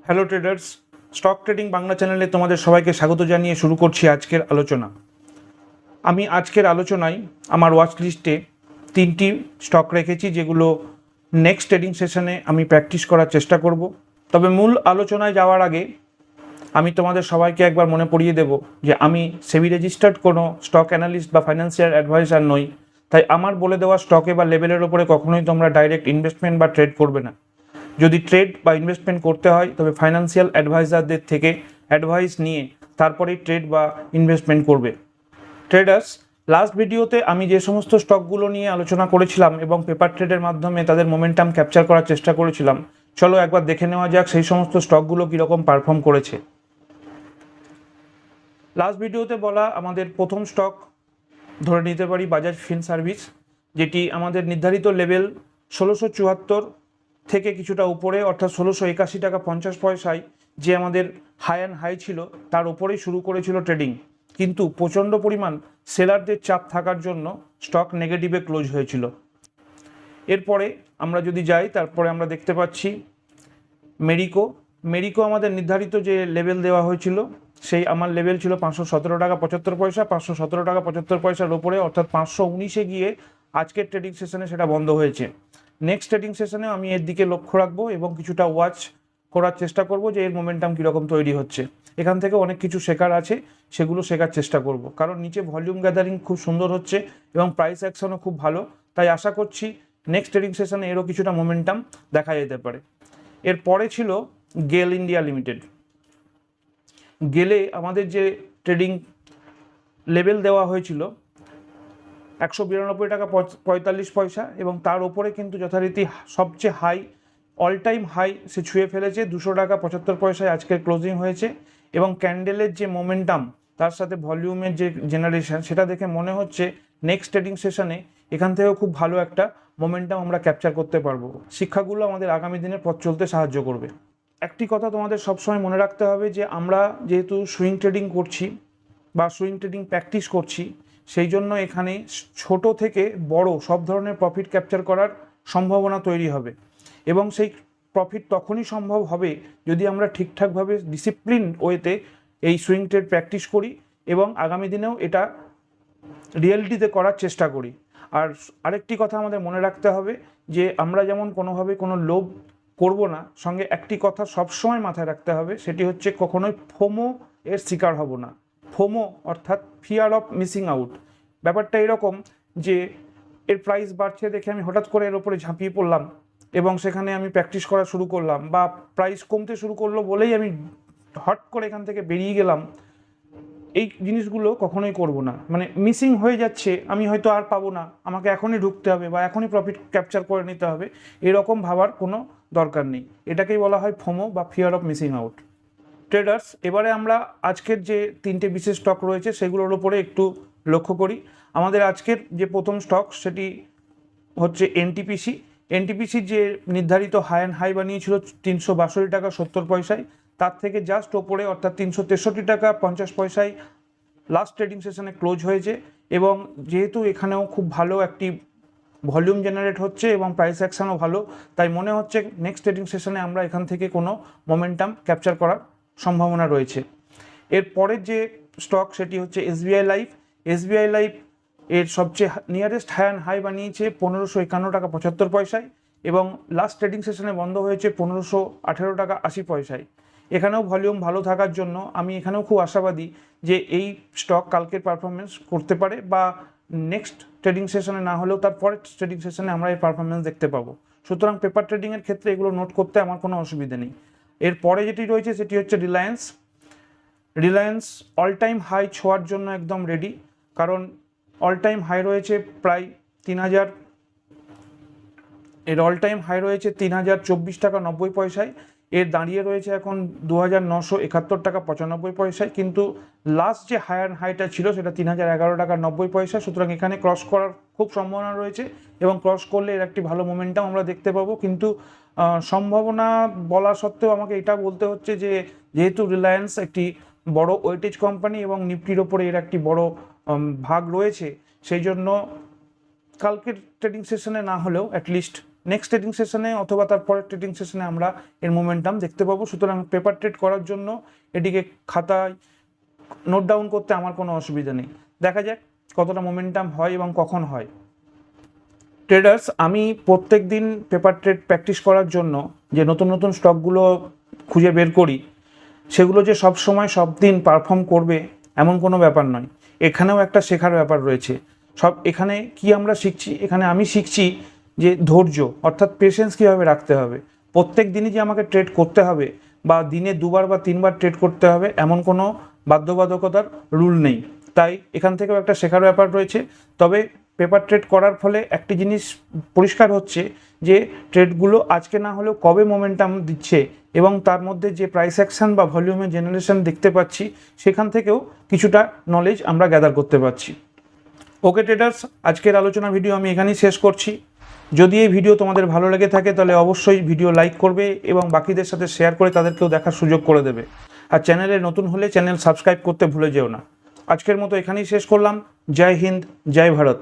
Hello traders, stock trading Bangla চ্যানেলে তোমাদের সবাইকে স্বাগত জানিয়ে শুরু করছি আজকের আলোচনা। আমি আজকের আলোচনায় আমার ওয়াচ লিস্টে 3টি স্টক রেখেছি, যেগুলো নেক্সট ট্রেডিং সেশনে আমি প্র্যাকটিস করার চেষ্টা করব। তবে মূল আলোচনায় যাওয়ার আগে আমি তোমাদের সবাইকে একবার মনে পড়িয়ে দেব যে আমি সেবি রেজিস্টার্ড কোনো স্টক অ্যানালিস্ট বা ফাইন্যান্সিয়াল অ্যাডভাইজার নই। তাই আমার বলে দেওয়া স্টকে বা লেভেলের ওপরে কখনোই তোমরা ডাইরেক্ট ইনভেস্টমেন্ট বা ট্রেড করবে না। যদি ট্রেড বা ইনভেস্টমেন্ট করতে হয় তবে ফাইন্যান্সিয়াল অ্যাডভাইজারদের থেকে অ্যাডভাইস নিয়ে তারপরেই ট্রেড বা ইনভেস্টমেন্ট করবে। ট্রেডার্স, লাস্ট ভিডিওতে আমি যে সমস্ত স্টকগুলো নিয়ে আলোচনা করেছিলাম এবং পেপার ট্রেডের মাধ্যমে তাদের মোমেন্টাম ক্যাপচার করার চেষ্টা করেছিলাম, চলো একবার দেখে নেওয়া যাক সেই সমস্ত স্টকগুলো কীরকম পারফর্ম করেছে। লাস্ট ভিডিওতে বলা আমাদের প্রথম স্টক ধরে নিতে পারি বাজাজ ফিনসার্ভিস, যেটি আমাদের নির্ধারিত লেভেল 1674 থেকে কিছুটা উপরে অর্থাৎ 1681 টাকা 50 পয়সায় যে আমাদের হাই অ্যান্ড হাই ছিল তার উপরেই শুরু করেছিল ট্রেডিং, কিন্তু প্রচণ্ড পরিমাণ সেলারদের চাপ থাকার জন্য স্টক নেগেটিভে ক্লোজ হয়েছিল। এরপরে আমরা যদি যাই, তারপরে আমরা দেখতে পাচ্ছি মেরিকো আমাদের নির্ধারিত যে লেভেল দেওয়া হয়েছিল সেই আমার লেভেল ছিল 517 টাকা 75 পয়সা। 517 টাকা 75 পয়সার ওপরে অর্থাৎ 519-এ গিয়ে আজকের ট্রেডিং সেশনে সেটা বন্ধ হয়েছে। নেক্সট ট্রেডিং সেশনে আমি এর দিকে লক্ষ্য রাখবো এবং কিছুটা ওয়াচ করার চেষ্টা করব যে এর মোমেন্টাম কীরকম তৈরি হচ্ছে। এখান থেকে অনেক কিছু শেখার আছে, সেগুলো শেখার চেষ্টা করব, কারণ নিচে ভলিউম গ্যাদারিং খুব সুন্দর হচ্ছে এবং প্রাইস অ্যাকশনও খুব ভালো। তাই আশা করছি নেক্সট ট্রেডিং সেশনে এরও কিছুটা মোমেন্টাম দেখা যেতে পারে। এরপরে ছিল গেল ইন্ডিয়া লিমিটেড। গেলে আমাদের যে ট্রেডিং লেভেল দেওয়া হয়েছিল 192 টাকা 45 পয়সা এবং তার ওপরে কিন্তু যথারীতি সবচেয়ে হাই অল টাইম হাই সে ছুঁয়ে ফেলেছে 200 টাকা 75 পয়সায় আজকের ক্লোজিং হয়েছে। এবং ক্যান্ডেলের যে মোমেন্টাম তার সাথে ভলিউমের যে জেনারেশন, সেটা দেখে মনে হচ্ছে নেক্সট ট্রেডিং সেশনে এখান থেকেও খুব ভালো একটা মোমেন্টাম আমরা ক্যাপচার করতে পারবো। শিক্ষাগুলো আমাদের আগামী দিনে পথ চলতে সাহায্য করবে। একটি কথা তোমাদের সবসময় মনে রাখতে হবে যে আমরা যেহেতু সুইং ট্রেডিং করছি বা সুইং ট্রেডিং প্র্যাকটিস করছি, সেই জন্য এখানে ছোট থেকে বড় সব ধরনের প্রফিট ক্যাপচার করার সম্ভাবনা তৈরি হবে এবং সেই প্রফিট তখনই সম্ভব হবে যদি আমরা ঠিকঠাকভাবে ডিসিপ্লিন ওয়েতে এই সুইং ট্রেড প্র্যাকটিস করি এবং আগামী দিনেও এটা রিয়েলিটিতে করার চেষ্টা করি। আর আরেকটি কথা আমাদের মনে রাখতে হবে যে আমরা যেমন কোনোভাবে কোনো লোভ করব না, সঙ্গে একটি কথা সবসময় মাথায় রাখতে হবে, সেটি হচ্ছে কখনোই ফোমো এর শিকার হব না। ফোমো অর্থাৎ ফিয়ার অফ মিসিং আউট। ব্যাপারটা এরকম যে এর প্রাইস বাড়ছে দেখে আমি হঠাৎ করে এর ওপরে ঝাঁপিয়ে পড়লাম এবং সেখানে আমি প্র্যাকটিস করা শুরু করলাম, বা প্রাইস কমতে শুরু করলো বলেই আমি হট করে এখান থেকে বেরিয়ে গেলাম। এই জিনিসগুলো কখনোই করব না। মানে মিসিং হয়ে যাচ্ছে, আমি হয়তো আর পাবো না, আমাকে এখনই ঢুকতে হবে বা এখনই প্রফিট ক্যাপচার করে নিতে হবে, এরকম ভাবার কোনো দরকার নেই। এটাকেই বলা হয় ফোমো বা fear of missing out. Traders, এবারে আমরা আজকের যে 3টে বিশেষ স্টক রয়েছে সেগুলোর উপরে একটু লক্ষ্য করি। আমাদের আজকের যে প্রথম স্টক সেটি হচ্ছে এনটিপিসির যে নির্ধারিত হাই অ্যান্ড হাই বানিয়েছিল 362 টাকা 70 পয়সায়, তার থেকে জাস্ট ওপরে অর্থাৎ 363 টাকা 50 পয়সায় লাস্ট ট্রেডিং সেশনে ক্লোজ হয়েছে। এবং যেহেতু এখানেও খুব ভালো একটি ভলিউম জেনারেট হচ্ছে এবং প্রাইস অ্যাকশনও ভালো, তাই মনে হচ্ছে নেক্সট ট্রেডিং সেশনে আমরা এখান থেকে কোনো মোমেন্টাম ক্যাপচার করার সম্ভাবনা রয়েছে। এর পরের যে স্টক সেটি হচ্ছে এসবিআই লাইফ এর সবচেয়ে নিয়ারেস্ট হাই অ্যান্ড হাই বানিয়েছে 1551 টাকা 75 পয়সায় এবং লাস্ট ট্রেডিং সেশনে বন্ধ হয়েছে 1518 টাকা 80 পয়সায়। এখানেও ভলিউম ভালো থাকার জন্য আমি এখানেও খুব আশাবাদী যে এই স্টক কালকের পারফরমেন্স করতে পারে, বা নেক্সট ট্রেডিং সেশনে না হলেও তার পরের ট্রেডিং সেশনে আমরা এই পারফরমেন্স দেখতে পাবো। সুতরাং পেপার ট্রেডিংয়ের ক্ষেত্রে এগুলো নোট করতে আমার কোনো অসুবিধা নেই। এরপরে যেটি রয়েছে সেটি হচ্ছে রিলায়েন্স অল টাইম হাই ছোঁয়ার জন্য একদম রেডি, কারণ অল টাইম হাই রয়েছে প্রায় 3000, এর অল টাইম হাই রয়েছে 3024 টাকা 90 পয়সায়, এর দাঁড়িয়ে রয়েছে এখন 2971 টাকা 95 পয়সায়, কিন্তু লাস্ট যে হাই অ্যান্ড হাইটা ছিল সেটা 3011 টাকা 90 পয়সা। সুতরাং এখানে ক্রস করার খুব সম্ভাবনা রয়েছে এবং ক্রস করলে এর একটি ভালো মোমেন্টাম আমরা দেখতে পাবো। কিন্তু সম্ভাবনা বলা সত্ত্বেও আমাকে এটা বলতে হচ্ছে যে যেহেতু রিলায়েন্স একটি বড় ওয়েটেজ কোম্পানি এবং নিফটির ওপরে এর একটি বড় ভাগ রয়েছে, সেই জন্য কালকের ট্রেডিং সেশনে না হলেও অ্যাটলিস্ট নেক্সট ট্রেডিং সেশনে অথবা তার পরের ট্রেডিং সেশনে আমরা এর মোমেন্টাম দেখতে পাবো। সুতরাং পেপার ট্রেড করার জন্য এটিকে খাতায় নোট ডাউন করতে আমার কোনো অসুবিধা নেই। দেখা যাক কতটা মোমেন্টাম হয় এবং কখন হয়। ট্রেডার্স, আমি প্রত্যেক দিন পেপার ট্রেড প্র্যাকটিস করার জন্য যে নতুন নতুন স্টকগুলো খুঁজে বের করি, সেগুলো যে সব সময় সব দিন পারফর্ম করবে এমন কোনো ব্যাপার নয়। এখানেও একটা শেখার ব্যাপার রয়েছে। এখানে কি আমরা শিখছি? এখানে আমি শিখছি যে ধৈর্য, অর্থাৎ পেশেন্স কীভাবে রাখতে হবে। প্রত্যেক দিনই যে আমাকে ট্রেড করতে হবে বা দিনে 2বার বা 3বার ট্রেড করতে হবে এমন কোনো বাধ্যবাধকতার রুল নেই। তাই এখান থেকেও একটা শেখার ব্যাপার রয়েছে। তবে পেপার ট্রেড করার ফলে একটি জিনিস পরিষ্কার হচ্ছে যে ট্রেডগুলো আজকে না হলেও কবে মোমেন্টাম দিচ্ছে এবং তার মধ্যে যে প্রাইস অ্যাকশন বা ভলিউমের জেনারেশন দেখতে পাচ্ছি, সেখান থেকেও কিছুটা নলেজ আমরা গ্যাদার করতে পারছি। ওকে ট্রেডার্স, আজকের আলোচনা ভিডিও আমি এখানেই শেষ করছি। যদি এই ভিডিও তোমাদের ভালো লেগে থাকে তাহলে অবশ্যই ভিডিও লাইক করবে এবং বাকিদের সাথে শেয়ার করে তাদেরকেও দেখার সুযোগ করে দেবে। আর চ্যানেলে নতুন হলে চ্যানেল সাবস্ক্রাইব করতে ভুলে যেও না। আজকের মতো এখানেই শেষ করলাম। জয় হিন্দ, জয় ভারত।